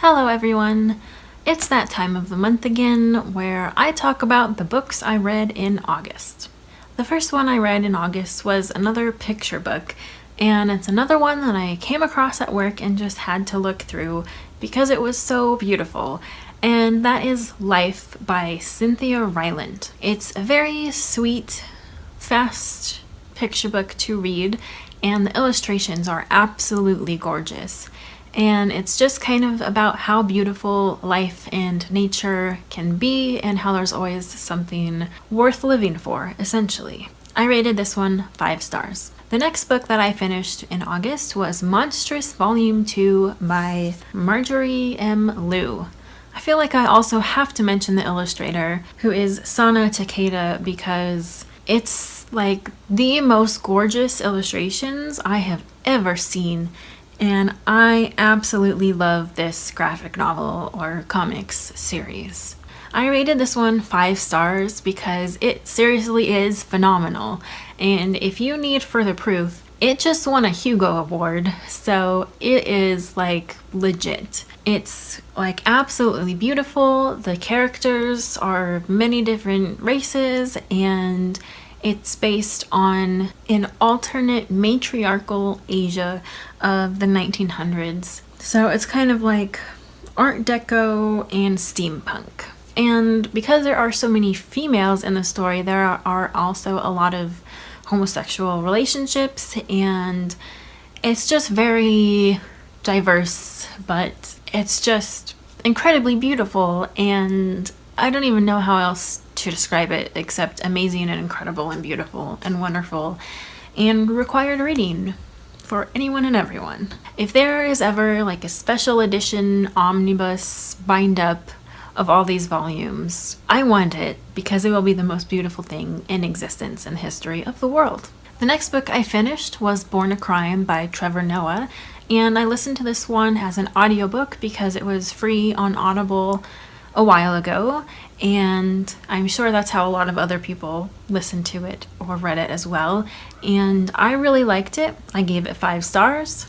Hello everyone! It's that time of the month again where I talk about the books I read in August. The first one I read in August was another picture book, and it's another one that I came across at work and just had to look through because it was so beautiful, and that is Life by Cynthia Rylant. It's a very sweet, fast picture book to read, and the illustrations are absolutely gorgeous. And it's just kind of about how beautiful life and nature can be and how there's always something worth living for, essentially. I rated this one 5 stars. The next book that I finished in August was Monstrous Volume 2 by Marjorie M. Liu. I feel like I also have to mention the illustrator, who is Sana Takeda, because it's like the most gorgeous illustrations I have ever seen. And I absolutely love this graphic novel or comics series. I rated this one 5 stars because it seriously is phenomenal. And if you need further proof, it just won a Hugo Award, so it is like legit. It's like absolutely beautiful. The characters are many different races, and it's based on an alternate matriarchal Asia of the 1900s. So it's kind of like Art Deco and steampunk. And because there are so many females in the story, there are also a lot of homosexual relationships, and it's just very diverse, but it's just incredibly beautiful, and I don't even know how else to describe it except amazing and incredible and beautiful and wonderful and required reading for anyone and everyone. If there is ever like a special edition omnibus bind up of all these volumes, I want it because it will be the most beautiful thing in existence in the history of the world. The next book I finished was Born a Crime by Trevor Noah, and I listened to this one as an audiobook because it was free on Audible a while ago, and I'm sure that's how a lot of other people listened to it or read it as well, and I really liked it. I gave it 5 stars.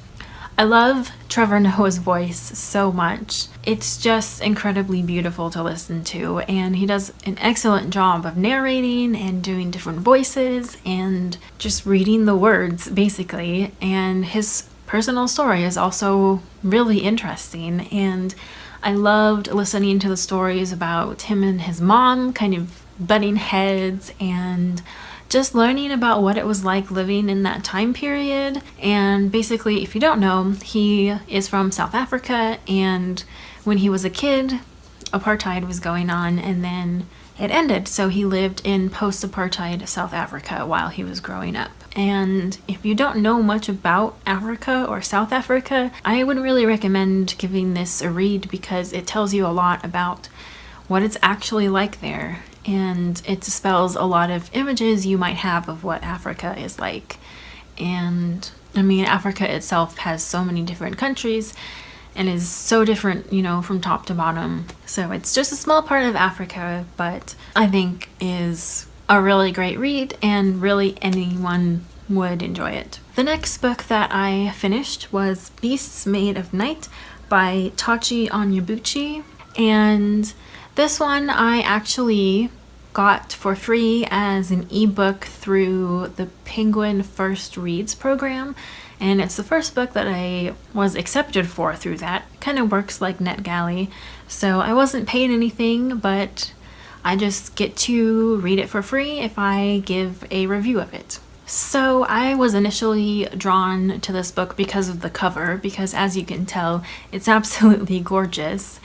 I love Trevor Noah's voice so much. It's just incredibly beautiful to listen to, and he does an excellent job of narrating and doing different voices and just reading the words basically, and his personal story is also really interesting, and I loved listening to the stories about him and his mom kind of butting heads and just learning about what it was like living in that time period. And basically, if you don't know, he is from South Africa, and when he was a kid, apartheid was going on, and then it ended, so he lived in post-apartheid South Africa while he was growing up. And if you don't know much about Africa or South Africa, I would really recommend giving this a read because it tells you a lot about what it's actually like there, and it dispels a lot of images you might have of what Africa is like. And I mean, Africa itself has so many different countries and is so different, you know, from top to bottom. So it's just a small part of Africa, but I think is a really great read, and really anyone would enjoy it. The next book that I finished was Beasts Made of Night by Tachi Onyebuchi, and this one I actually got for free as an ebook through the Penguin First Reads program, and it's the first book that I was accepted for through that. It kind of works like NetGalley, so I wasn't paid anything, but I just get to read it for free if I give a review of it. So I was initially drawn to this book because of the cover, because as you can tell, it's absolutely gorgeous,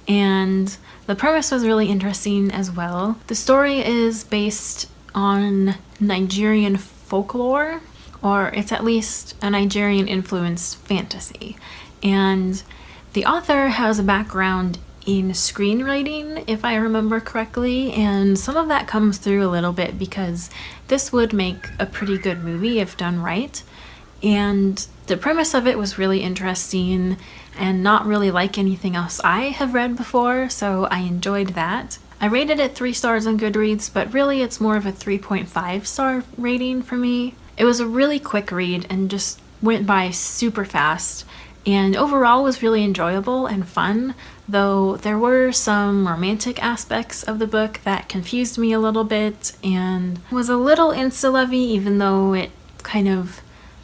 and the premise was really interesting as well. The story is based on Nigerian folklore, or it's at least a Nigerian influenced fantasy, and the author has a background in screenwriting, if I remember correctly, and some of that comes through a little bit because this would make a pretty good movie if done right. And the premise of it was really interesting and not really like anything else I have read before, so I enjoyed that. I rated it 3 stars on Goodreads, but really it's more of a 3.5 star rating for me. It was a really quick read and just went by super fast, and overall was really enjoyable and fun, though there were some romantic aspects of the book that confused me a little bit and was a little insta-lovey, even though it kind of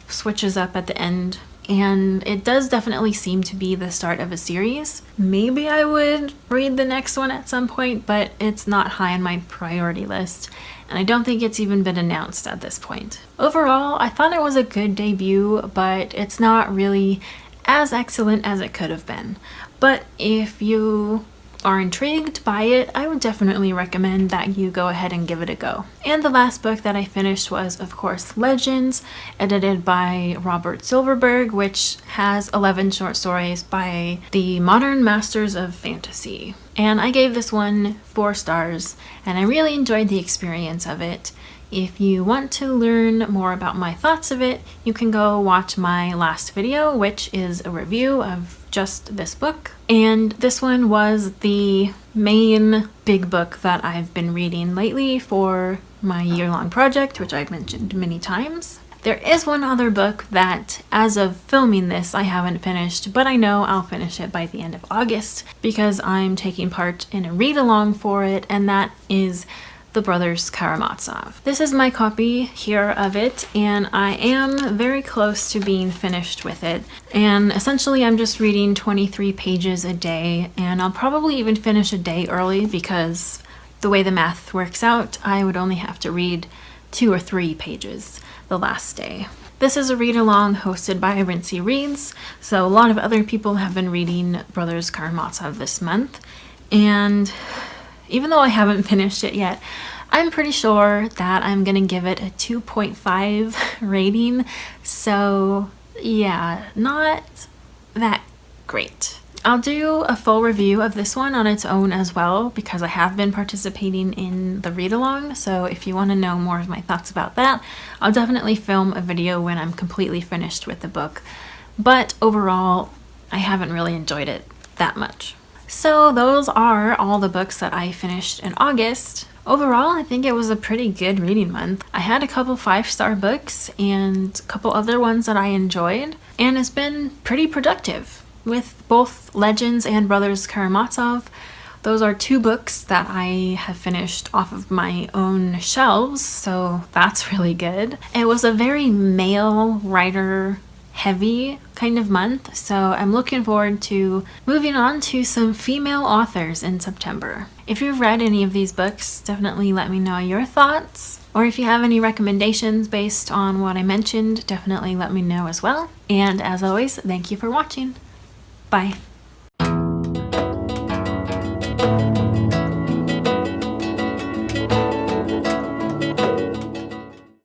switches up at the end. And it does definitely seem to be the start of a series. Maybe I would read the next one at some point, but it's not high on my priority list, and I don't think it's even been announced at this point. Overall, I thought it was a good debut, but it's not really as excellent as it could have been. But if you are intrigued by it, I would definitely recommend that you go ahead and give it a go. And the last book that I finished was, of course, Legends, edited by Robert Silverberg, which has 11 short stories by the modern masters of fantasy. And I gave this one 4 stars, and I really enjoyed the experience of it. If you want to learn more about my thoughts of it, you can go watch my last video, which is a review of just this book. And this one was the main big book that I've been reading lately for my year-long project, which I've mentioned many times. There is one other book that, as of filming this, I haven't finished, but I know I'll finish it by the end of August because I'm taking part in a read-along for it, and that is The Brothers Karamazov. This is my copy here of it, and I am very close to being finished with it. And essentially I'm just reading 23 pages a day, and I'll probably even finish a day early because the way the math works out, I would only have to read 2 or 3 pages the last day. This is a read-along hosted by Rincey Reads, so a lot of other people have been reading Brothers Karamazov this month, and even though I haven't finished it yet, I'm pretty sure that I'm gonna give it a 2.5 rating, so yeah, not that great. I'll do a full review of this one on its own as well because I have been participating in the read-along, so if you want to know more of my thoughts about that, I'll definitely film a video when I'm completely finished with the book. But overall, I haven't really enjoyed it that much. So those are all the books that I finished in August. Overall, I think it was a pretty good reading month. I had a couple 5-star books and a couple other ones that I enjoyed, and it's been pretty productive with both Legends and Brothers Karamazov. Those are 2 books that I have finished off of my own shelves, so that's really good. It was a very male writer heavy kind of month, so I'm looking forward to moving on to some female authors in September. If you've read any of these books, definitely let me know your thoughts, or if you have any recommendations based on what I mentioned, definitely let me know as well. And as always, thank you for watching. Bye.